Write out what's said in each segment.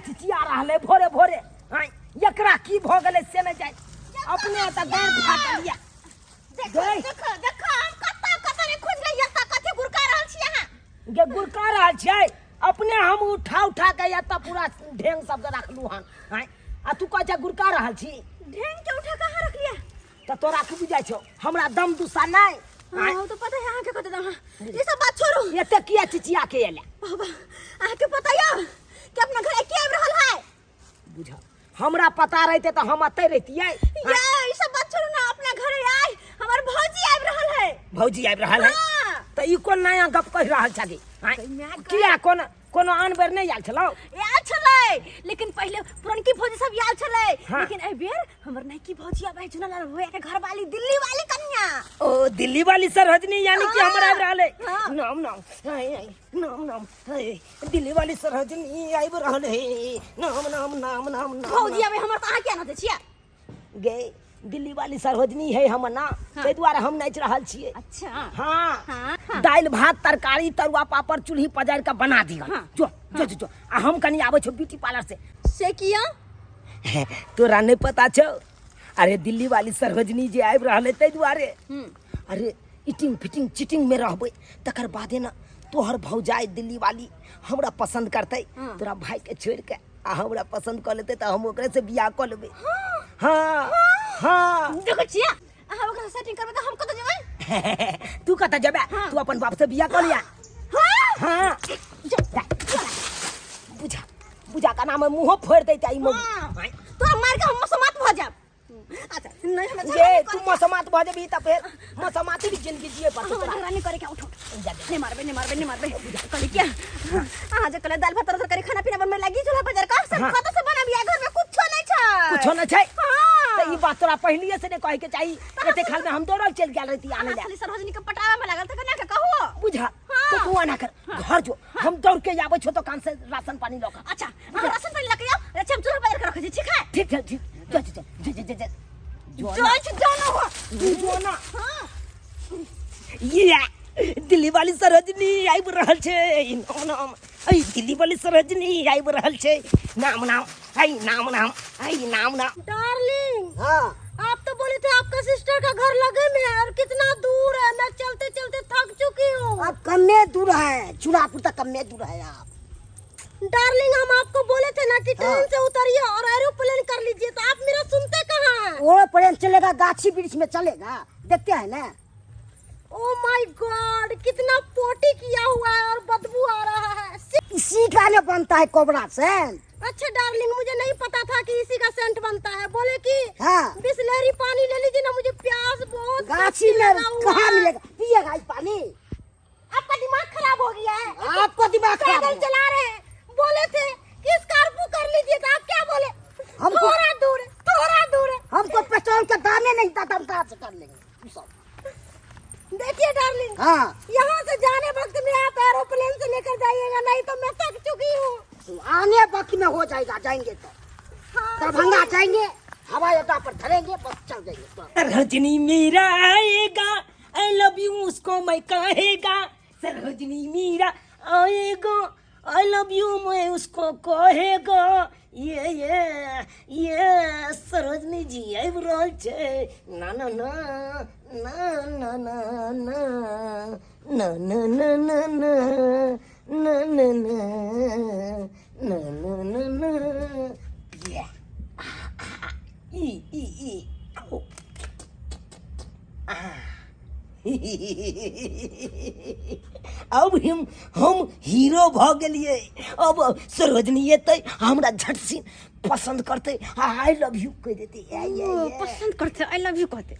चिचिया रहले भोरे भोरे हां एकरा की भ गेलै से न जाय अपने त गांव फाट लिया देखो हम कत्ता रे खुज गई त कथि गुरका रहल छी यहां गे गुरका रहल छै अपने हम उठा के या त पूरा ढेंग सब रखलू हन हां आ तू कह जा गुरका रहल छी ढेंग के उठा कहां रख लिया त तोरा की बुझाय छौ हमरा दम दुसा नहीं हां तो पता है यहां के कत दम ये सब बात छोड़ो एते किया चिचिया के एले बाबा आ के पता या कि अपना घर के आब रहल है बुझा हमरा पता रहते तो हम अते रहतिए ये ई सब बात छोड़ो ना अपना घरे आइ हमर भौजी आब रहल है भौजी आब रहल है त ई कोन नया गप कह रहल छगी किया कोनो आन बेर नहीं आयल छलो आयल छलै लेकिन पहले पुरनकी भौजी सब आयल छलै हाँ। लेकिन ए बेर हमर नैकी भौजी आबै चुनल होए के घर वाली दिल्ली वाली कन्या ओ दिल्ली वाली सरहजनी यानी कि हाँ। हमरा आब रहल है हाँ। नाम नाम दिल्ली वाली सरहजनी आब रहल है नाम भौजी आबै हमर त अहाँ किया न दे छियै गे दिल्ली वाली सरहजनी है हम ना ते द्वारे हम नाच रहल छिए अच्छा हाँ हाँ। दाल भात तरकारी तरुआ पापड़ चूल्ही पजारि के बना दिया हाँ। जो आ हम कनी आबै छौ ब्यूटी पार्लर से किया तोरा नहीं पता छौ अरे दिल्ली वाली सरहजनी जे आबि रहल है ते द्वारे अरे इटिंग फिटिंग चिटिंग में रहबै तकर बादे ना तोहर भौजाई दिल्ली वाली हमरा पसंद करतै तोरा भाई के छोड़ के आ हमरा पसंद कर लेते त हम ओकरे से बियाह कर लेबै हाँ हाँ देखो छिया अहाँ ओकरा सेटिंग करबै त हम कत जेबै तू कत जेबे तू अपन बाप से बियाह कर लिया हाँ बुझा का नाम मुंह फोड़ दे ताई मो तो मार के हम समात भ जाब अच्छा नहीं हम ये तू मसमात भ जेबी त फिर मसमाती भी जिंदगी जिए पर हम रानी करे के उठो नहीं मारबे कल क्या आज कल दाल भात तरकारी खाना पीना बनमे लगी चूल्हा पर का सब खत से बनाबिया घर में कुछ नहीं छै कुछ न छै त ई बात तोरा पहलिए से ने कहे के चाहिए एते खाल में हम दौड़ल चल गेल रहती आने ले खाली सरहजनी के पटावा में लागल त कना के कहू बुझा तो तू आना कर घर जो हम दौड़ के आबै छो तो कान से राशन पानी ल के अच्छा राशन पानी लेके आओ अच्छा हम चूल्हा पर रख दी ठीक है ठीक जो जो ना ये दिल्ली वाली सरहजनी आइब रहल छै नाम आई दिल्ली वाली सरहजनी आइब रहल छै नाम डार्लिंग हाँ आप तो बोले थे आपका सिस्टर का घर लगे में है और कितना दूर है मैं चलते चलते थक चुकी हूँ अब कम्मे दूर है चुनापुर तक कम्मे दूर है आप डार्लिंग हम आपको बोले थे ना कि ट्रेन से उतरिए और एरोप्लेन कर लीजिए तो आप मेरा सुनते कहाँ हैं वो प्लेन चलेगा गाछी वृक्ष में चलेगा देखते हैं ना ओह माय गॉड कितना पोटी किया हुआ है और बदबू आ रहा है इसी का ने बनता है कोबरा सेंट अच्छा डार्लिंग मुझे नहीं पता था कि इसी का सेंट बनता है बोले कि हाँ बिस्लेरी पानी ले लीजिए ना मुझे प्यास बहुत गाछी में कहाँ मिलेगा पिएगा इस पानी आपका दिमाग खराब हो गया है आपको दिमाग खराब पैदल चला रहे हैं बोले थे कि स्कॉर्पियो कर लीजिए तो आप क्या बोले हमको थोड़ा दूर है हमको पेट्रोल का दाम ही नहीं था हम कहाँ से कर लेंगे देखिए डार्लिंग हाँ यहाँ से जाने वक्त में आप एरोप्लेन से लेकर जाइएगा नहीं तो मैं थक चुकी हूँ आने वक्त में हो जाएगा जाएंगे तो दरभंगा जाएंगे हवाई अड्डा पर धरेंगे बस चल जाएंगे रजनी मेरा आएगा आई लव यू उसको मैं कहेगा सरजनी मेरा आएगा आई लव यू मैं उसको कहेगा ये सरोजनी जी आबि रहल छै ना ना ना ना ना ना ना ना ना ना ना ना ना ना ना ना ना ना ये ई आओ अब हम हीरो भ गेलिए अब सरोजनी एते हमरा झट से पसंद करते आई लव यू कह देते पसंद करते आई लव यू कहते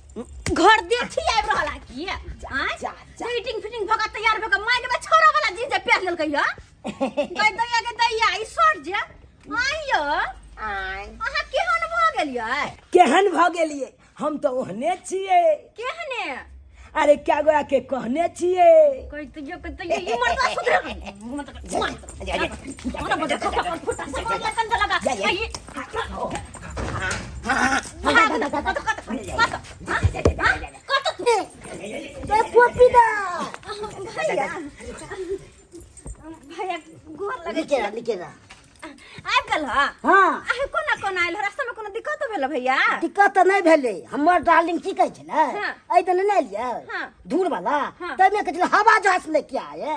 घर देखी आब रहला की जा मीटिंग फिटिंग भगा तैयार भगा माइक में छोरा वाला जींस पहन लेल कहिया गई दैया ई शर्ट जे आइयो अहाँ केहन भ गेलियै केहन भ गेलिए हम तो ओहने छिए केहने अरे क्या गोया के कहने छिए कोई तुझे ई मरदा सुधर मत बजे खपा फुटा से कंधा लगा भैया गोर लगे लिखे ना आई गेल ह हाँ आहे कोना आइल रास्ता में कोनो दिक्कत भेल भैया दिक्कत तो नहीं भेले हमर डार्लिंग की कहै छलै हाँ। ऐ दिन नहीं लिया हाँ। धूल वाला हाँ। तब में कहै हवा जहाज लेके आए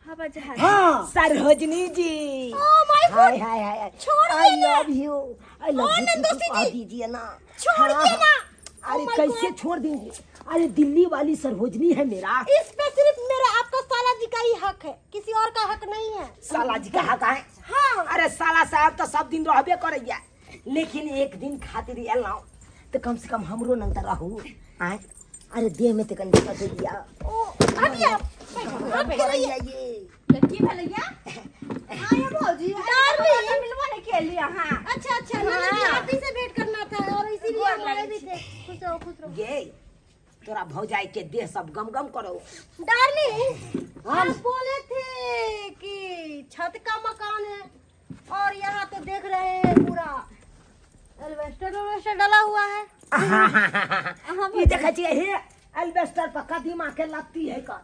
हवा जहाज हाँ सरोजनी जी ओ माय हाय हाय हाय छोड़िए आई ना। Love you I love oh you नंदोसी जी। दीजिए ना छोड़िए ना। अरे Oh my कैसे छोड़ देंगे अरे दिल्ली वाली सरोजनी है मेरा इस पे सिर्फ मेरा आपका साला जी का ही हक है, किसी और का हक नहीं है। साला जी का हक है हाँ। अरे साला साहब तो सब दिन रहबे करैया लेकिन एक दिन खातिर एलौ तो कम से कम हमरो नंग त रहू आय अरे देह में तो कन दिक्कत दिया ओ अभी आप करैया ये की भेलैया आए भौजी डार्लिंग। मिलवा नहीं के लिए हां अच्छा अच्छा नंदू आप ही से भेंट करना था और इसीलिए हम आए भी थे। खुश रहो ये तोरा भौजाई के देह सब गम करो डार्लिंग। आप बोले थे कि छत का मकान है और यहाँ तो देख रहे हैं पूरा एल्वेस्टर डाला हुआ है। ये देखै छियै हे एल्वेस्टर पर कदीमा के लत्ती है का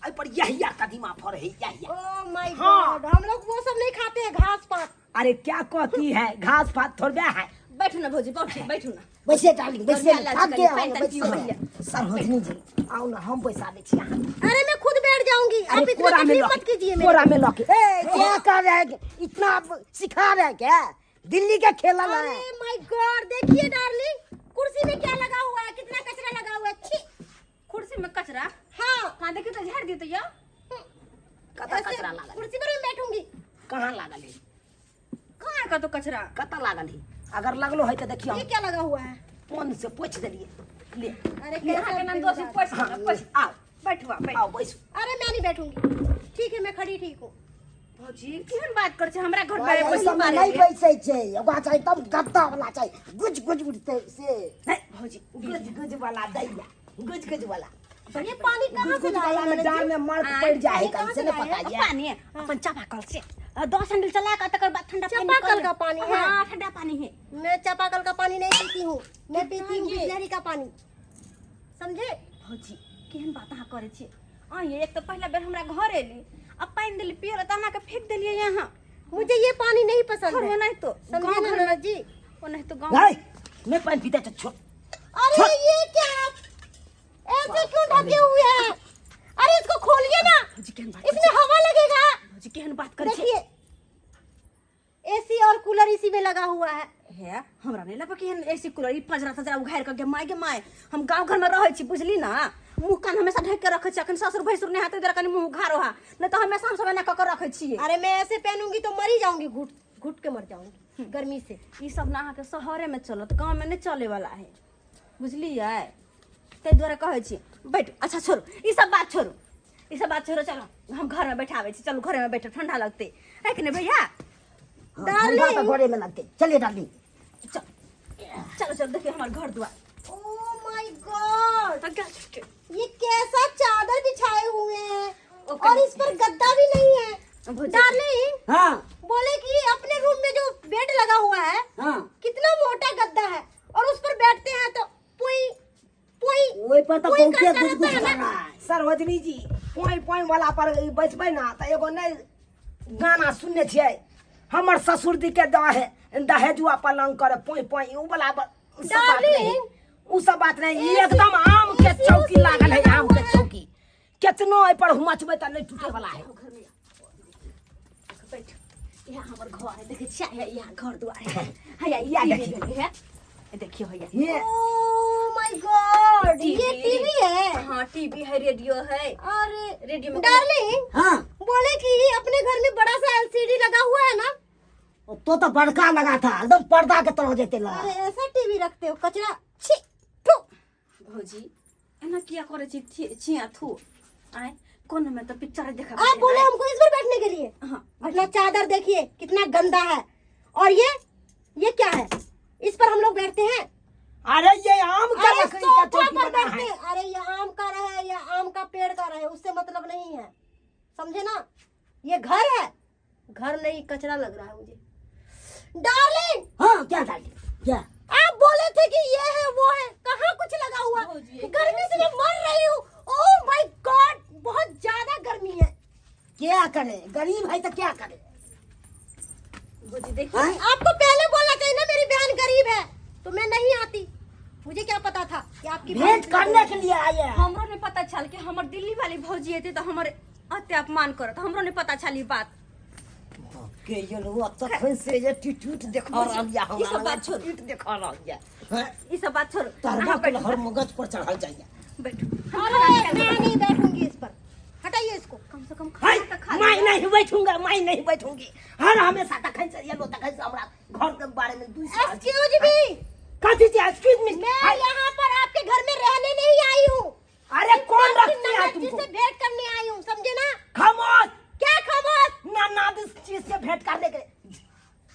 आई पर यहिया कदीमा फर है यहिया ओह माय हाँ। गॉड, हम लोग वो सब नहीं खाते हैं, घास पात। अरे क्या कहती है घास पात थोड़ा है बैठो ना भौजी बैठो ना वैसे डार्लिंग वैसे और थक क्या गया पानी हूं, तानी पियो वैसे। सरोजनी जी आओ ना हम पैसा दे छी यहाँ अरे मैं खुद बैठ जाऊंगी, आप अरे इतना तकलीफ मत कीजिए मेरे कोरा में लॉक ए क्या कर रहे हैं इतना आप सिखा रहे हैं क्या दिल्ली का खेला ला अरे माय गॉड, देखिए डार्लिंग कुर्सी में क्या लगा हुआ है, कितना कचरा लगा हुआ है। छी। कुर्सी में कचरा हाँ कहां देखिए तो झाड़ दी तो या कता ऐसे कचरा लागल कुर्सी पर मैं बैठूंगी। कहाँ लागल है कहां का तो कचरा कता लागल है अगर लगलो है तो देखियो ये क्या लगा हुआ है? फोन से पूछ देलिए ले अरे यहाँ कैसा के नंदोसी बेकार। पोछ आओ बैठवा बैठ आओ बैसो अरे मैं नहीं बैठूंगी, ठीक है मैं खड़ी ठीक हूँ। भौजी केहन बात कर छै हमरा घर भाई, पे ऐसा में नहीं बैसे छे ओकरा चाहे तब गद्दा वाला चाहे गुज गुज उठते से नहीं भौजी गुज गुज वाला दैया गुज गुज वाला ये पानी कहाँ गुज से गुज लाए वाला में मैंने डाल जी? में मार हाँ, पड़ जाए कहाँ कल से से न लाए? पकाइए पानी है अपन चापाकल से 2 सैंडल चला का तकर बाद ठंडा पानी चापाकल कर- का पानी है? हाँ ठंडा पानी है मैं चापाकल का पानी नहीं पीती हूँ, मैं पीती हूँ ये? बिसलेरी का पानी, समझे? भौजी केहन बात अहाँ करे छी ये एक तो पहला बेर हमरा घर एली अब पानी दिली पियर त अहाँ के फेंक देलिए यहाँ मुझे ये पानी नहीं पसंद घर में है, नहीं तो समझे गाँव ना घर में ननद जी? वो नहीं तो गाँव भाई मैं पानी पीता तो छोड़ अरे ये क्या ऐसे क्यों ढके हुए हैं? अरे इसको खोलिए ना, भौजी केहन बात इसमें हवा लगेगा। भौजी केहन बात करे छी देखिए एसी और कूलर इसी में लगा हुआ है। है हमरा नहीं लगा कि ऐसी कूलर ई पजरा तजरा उघार के माय हम गांव घर में रहै छी बुझली ना मुंह कान हमेशा ढक के रखे छी अखन ससुर भैसुर नहीं हाथे देर कनी मुंह उघारो हा नहीं तो हमेशा हम सब एना क के रखे छी अरे मैं ऐसे पहनूंगी तो मर ही जाऊंगी, घुट घुट के मर जाऊंगी गर्मी से। ई सब ना अहाँ के शहरे में चलत गांव में नहीं चले वाला है बुझलिए ते द्वारा कहै छी बैठ अच्छा छोड़ो ई सब बात छोड़ो चलो हम घर में बैठावे छी चलो घर में बैठो ठंडा लगते है कि नहीं भैया डार्लिंग तो घोड़े में लगते चलिए डार्लिंग चलो देखिए हमारे घर द्वार ओह माय गॉड, तो क्या छुट्टी ये कैसा चादर बिछाए हुए हैं ओके। और इस पर गद्दा भी नहीं है। भौजी। डार्लिंग हाँ बोले कि अपने रूम में जो बेड लगा हुआ है हाँ कितना मोटा गद्दा है और उस पर बैठते हैं तो पुई पुई वही पर तो कोई पहुंचे करता गुज गुज रहता है कर रहा है सरोजनी जी पोई वाला पर बैठबै ना तो एगो नहीं गाना सुनने छियै हमर ससुर जी के दहेजुआ पलंग करे पोई उ वाला उ सब बात नहीं उ सब बात नहीं ई एकदम आम के चौकी लागल है आम के चौकी कितनो ए पर हुमचबै त नहीं टूटे वाला है बैठ यहाँ हमार घर है देखे छिया यहाँ घर द्वार है या या देखिए है देखियो है ये ओह माय गॉड, ये टीवी है हाँ टीवी है रेडियो है और रेडियो में डार्लिंग हाँ बोले कि अपने घर में बड़ा सा एलसीडी लगा हुआ है ना। तो बड़का लगा था एकदम पर्दा के तरह जेते लगा अरे ऐसा टीवी रखते हो कचरा, छी थू। भौजी एना किया करे छी छिया थू आए कोन में तो पिक्चर देखा आप बोले हमको इस पर बैठने के लिए। हाँ अपना चादर देखिए कितना गंदा है और ये क्या है, इस पर हम लोग बैठते हैं। अरे ये आम का अरे लकड़ी का सोफा चौकी पर बना बैठते है हैं। अरे ये आम का रहे या आम का पेड़ का रहे उससे मतलब नहीं है, समझे ना? ये घर है, घर नहीं कचरा लग रहा है मुझे। डार्लिंग हाँ क्या डार्लिंग क्या आप बोले थे कि ये है वो है, कहाँ कुछ लगा हुआ? गर्मी से मैं मर रही हूँ। ओह माय गॉड, बहुत ज्यादा गर्मी है। क्या करे गरीब है तो क्या करे भौजी देखिए आपको पहले बोलना चाहिए ना, मेरी बहन गरीब है तो मैं नहीं आती। मुझे क्या पता था कि आपकी बहन भेंट करने के लिए आए हैं। हमरो ने पता चल कि हमर दिल्ली वाली भौजी आते तो हमारे अत्य अपमान करत, हमरो ने पता चली बात। के ये लोग तखन से ये टिटूट दिखा रहा है ये सब हमरा बात छोड़। टिटूट दिखा रहा है हैं? ये सब बात छोड़, तरबा यहाँ के बैठो, हर मगज पर चढ़ा जाइए। बैठो। अरे मैं नहीं बैठूंगी इस पर, हटाइए इसको। कम से कम हाय खाना तो खा मैं लीजिए। नहीं बैठूंगा, मैं नहीं बैठूंगी। हर हमेशा तखन से ये लो तखन से हमरा घर के बारे में दूसरा एक्सक्यूज मी, कथी से एक्सक्यूज मी? मैं यहाँ पर आपके घर में रहने नहीं आई हूँ। अरे कौन आपकी रखती है ननद जी तुमको? से भेंट करने आई हूँ, समझे ना? खामोश क्या खामोश? ना इस चीज से भेंट करने के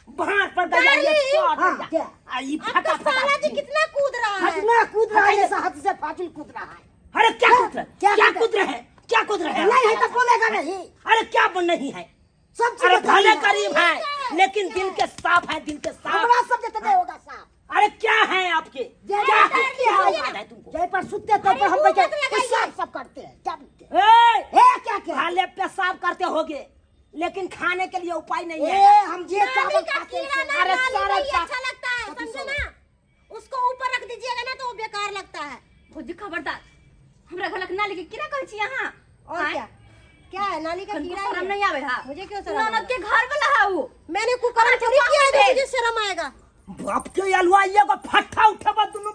बाहर पर गया ये डार्लिंग! शॉट हाँ, क्या? आई आपका फटा साला जी कितना कूद रहा है। हटना कूद रहा है, जैसा हाथ से फाटुल कूद रहा है। अरे क्या कूद रहा है? क्या क्या कूद कूद रहा है? क्या कूद रहा है? नहीं है तो बोलेगा नहीं। अरे क्या बन नहीं है? सब अरे चीजें भले करनी है। करीब है लेकिन दिल के साफ है, दिल के साफ। हमारा सब जितना होगा साफ। अरे क्या है आपके? जय क्या पर है? क्या औकात है तुमको? जय पर सुनते तो पर हम बैठे पेशाब सब करते हैं, क्या बोलते हैं? ए, क्या क्या? भले पेशाब करते होगे लेकिन खाने के लिए उपाय नहीं ए है। हम ये नानी चावल का खाते कीड़ा ना हैं। अरे नानी सारा को ही चा- अच्छा लगता है, समझे ना? उसको ऊपर रख दीजिएगा ना तो वो बेकार लगता है। भौजी खबरदार, हमरा घर ना लेके किरा कहै छी यहाँ। और आँय? क्या क्या है, नानी का हमको कीड़ा शर्म है? नहीं आवे हा। मुझे क्यों शर्म ननद आएगा? के घर वाला है वो। मैंने कुकर्म अरे थोड़ी बाप किया है रे। तो मुझे शर्म आएगा। बाप के अलवा ये को फट्टा उठेबा दुनु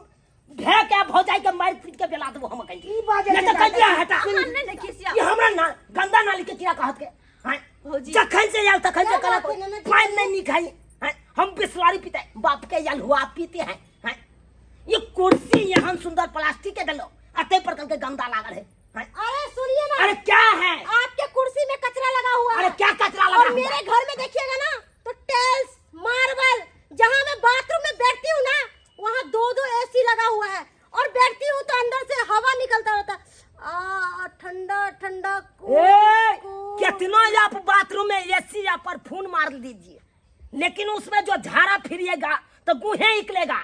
भे के भौजाई के मार पीट के बेला देबो हम कहीं। ई बाजे ये तो के कहिया हटा। हमने नहीं खिसिया। ये हमरा ना गंदा नाली के कीड़ा कहत के। हैं? भौजी। जखन से याल तखन से क्या करा बात है, ननद जी? पानी नहीं खाई। हैं? हम बिस्वारी पीते हैं, बाप के याल हुआ पीते हैं। हैं? ये कुर्सी यहाँ सुंदर प्लास्टिक के डलो अते पर के गंदा लागल है। हैं? अरे सुनिए ना, अरे क्या है? आपके कुर्सी में कचरा लगा हुआ अरे है। क्या कचरा लगा और हुआ मेरे है? घर में देखिएगा ना तो टाइल्स, मार्बल, जहाँ मैं बाथरूम में बैठती हूँ ना वहाँ 2-2 एसी लगा हुआ है और बैठती हूँ तो अंदर से हवा निकलता रहता है। ठंडा ठंडा ए, कितना आप बाथरूम में एसी या परफ्यूम मार दीजिए लेकिन उसमें जो झाड़ा फिरिएगा तो गुहे निकलेगा,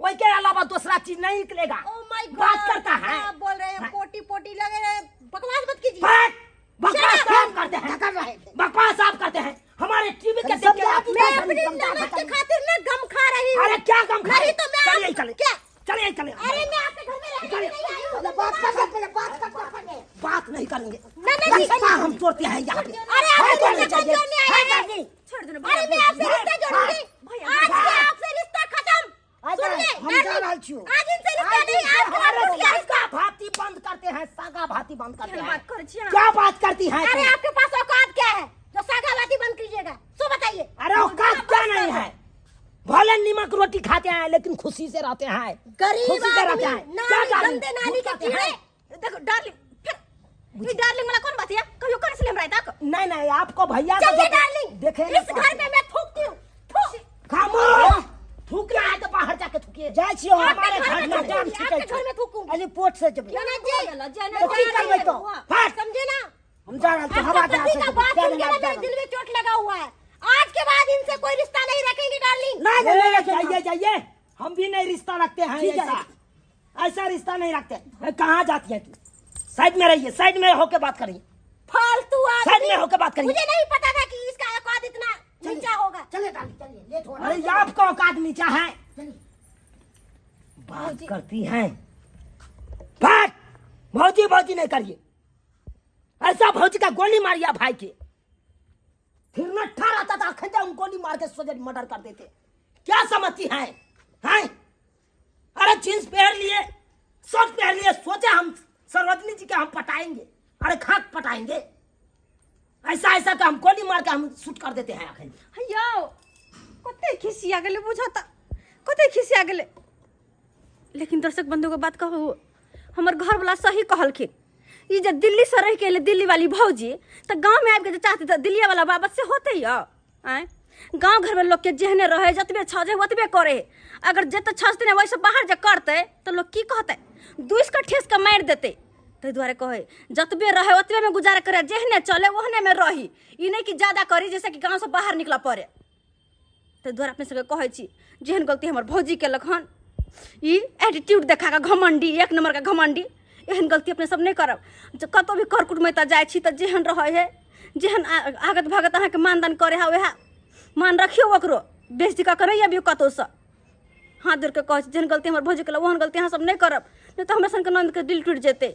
वही के अलावा दूसरा चीज नहीं निकलेगा। Oh my God, बात करता है। आप बोल रहे हैं हाँ। पोटी पोटी लगे रहे, बकवास मत कीजिए। बात बकवास Shut up! आप करते हैं, ढका रहे थे। बकवास आप करते हैं। हमारे टीवी के अरे देख के समझा आप- कि मैं क्या अपनी समझा, ननद के समझा। खातिर ना गम खा रही हूँ। अरे क्या कम खा नहीं तो मैं चलिए आप- चलिए क्या? चलिए चलिए। अरे मैं आपके घर में रहने नहीं आई हूँ। पहले बात करते पहले बात करते। बात नहीं करेंगे। ननद जी, रिश्ता हम तोड़ते हैं यहाँ पे। अरे है आपके करनी घर में चाहिए। जोड़ने आए है हैं। करनी। छोड़ देना अरे मैं आपसे रिश्ता जोड़ूंगी। भैया, आज से आपसे रिश्ता खत्म। आज सुन ले, हम डार्लिंग, जा रहल छियो। आज इनसे रिश्ता आज नहीं, इनसे आज हमारा हमारा रिश्ता। सागा भाती बंद करते हैं, सागा भाती बंद करते क्या हैं। बात करे छी अहाँ? क्या बात करती है अरे तुम? आपके पास औकात क्या है जो सागावाती बंद कीजिएगा? सो बताइए। अरे औकात क्या नहीं है? भले नमक रोटी खाते हैं लेकिन खुशी से रहते हैं। गरीब खुशी से आदमी, रहते हैं। नाली, क्या डार्लिंग? गंदे नाली के करते कीड़े। हैं? देखो डार्लिंग, फिर ये डार्लिंग वाला कौन बात है? कहियो कर इसलिए हमरा तक। नहीं नहीं आपको भैया को चलिए देखे- डार्लिंग, देखे इस घर में मैं थूकती हूँ। थूक। खामोश। थूक रहा है तो बाहर जाके थूकिए। जाय छियो हमारे आपके घर घर में में जान थूकूंगी, छिकै आपके घर छै। में थूकूंगी। अरे पोट से जब ननद जी, तो की करबै तो? हट। समझे ना? हम जा रहल छी, हवा आपके जहां पति से का जब बात क्या सुन के लेना ना जा मेरे दिल में चोट लगा हुआ है। आज के बाद इनसे कोई रिश्ता नहीं रखेंगे डार्लिंग। नहीं नहीं ए, नहीं जाइए जाइए, हम भी नहीं रिश्ता रखते हैं ठीक है। ऐसा ऐसा रिश्ता नहीं रखते। कहाँ जाती है तू? साइड में रहिए, साइड में होके बात करिए। फालतू साइड आदमी। में होके बात करिए। मुझे नहीं पता था कि इसका औकात इतना नीचा होगा। चलिए डाली चलिए लेट हो रहा अरे आपका औकात नीचा है। चलिए। बात करती हैं। बात भौजी भौजी नहीं करिए। ऐसा भौजी का गोली मारिया भाई के, फिर न ठहरा था खंजा हम गोली मार के सोचे मर्डर कर देते। क्या समझती हैं? हैं? अरे जींस पहन लिए, शर्ट पहन लिए, सोचे हम सरोजनी जी के हम पटाएंगे। अरे खाक पटाएंगे। ऐसा ऐसा का हम गोली मार के हम शूट कर देते हैं आखिर। हयो कते खिसिया गेले बुझता, कते खिसिया गेले। लेकिन दर्शक बंधु को बात कहू, हमर घर वाला सही कहलखिन। ई जे दिल्ली से रह के एले दिल्ली वाली भौजी तो गांव में आबि के चाहती तो दिल्ली वाला बाबत से होते या आए। गांव घर में लोग के जेहने रहे जतबे छजे ओतबे करे। अगर जत छजते नहीं वैसे बाहर जे करते तो लोग की कहते, दुइस का ठेस का मार देते। ताहि दुआरे कहे जतबे रहे ओतबे में गुजारा करे, जेहने चले ओहने में रही। ई नहीं कि ज्यादा करी जैसे कि गांव से बाहर निकला पड़े। ताहि दुआरे अपने सबके कहै छी, जेहन गलती हमर भौजी केलक हन, ई एटीट्यूड देखा के घमंडी, एक नंबर का घमंडी, एहन गलती अपने सब नहीं करब। कतौ भी कर कुटुम में जाइ छी तऽ जेहन रहे है, जेहन आगत भगत अहाँ के मानदान करे है वह मान रखियो ओकरो बेइज्जती का करैया अभी कतौ से हाथ जोड़ के कह जेहन गलती हमर भौजी केलक ओहन गलती अहाँ सब नहीं करब नहीं तो हमरा सन के नंद के दिल टूट जेतै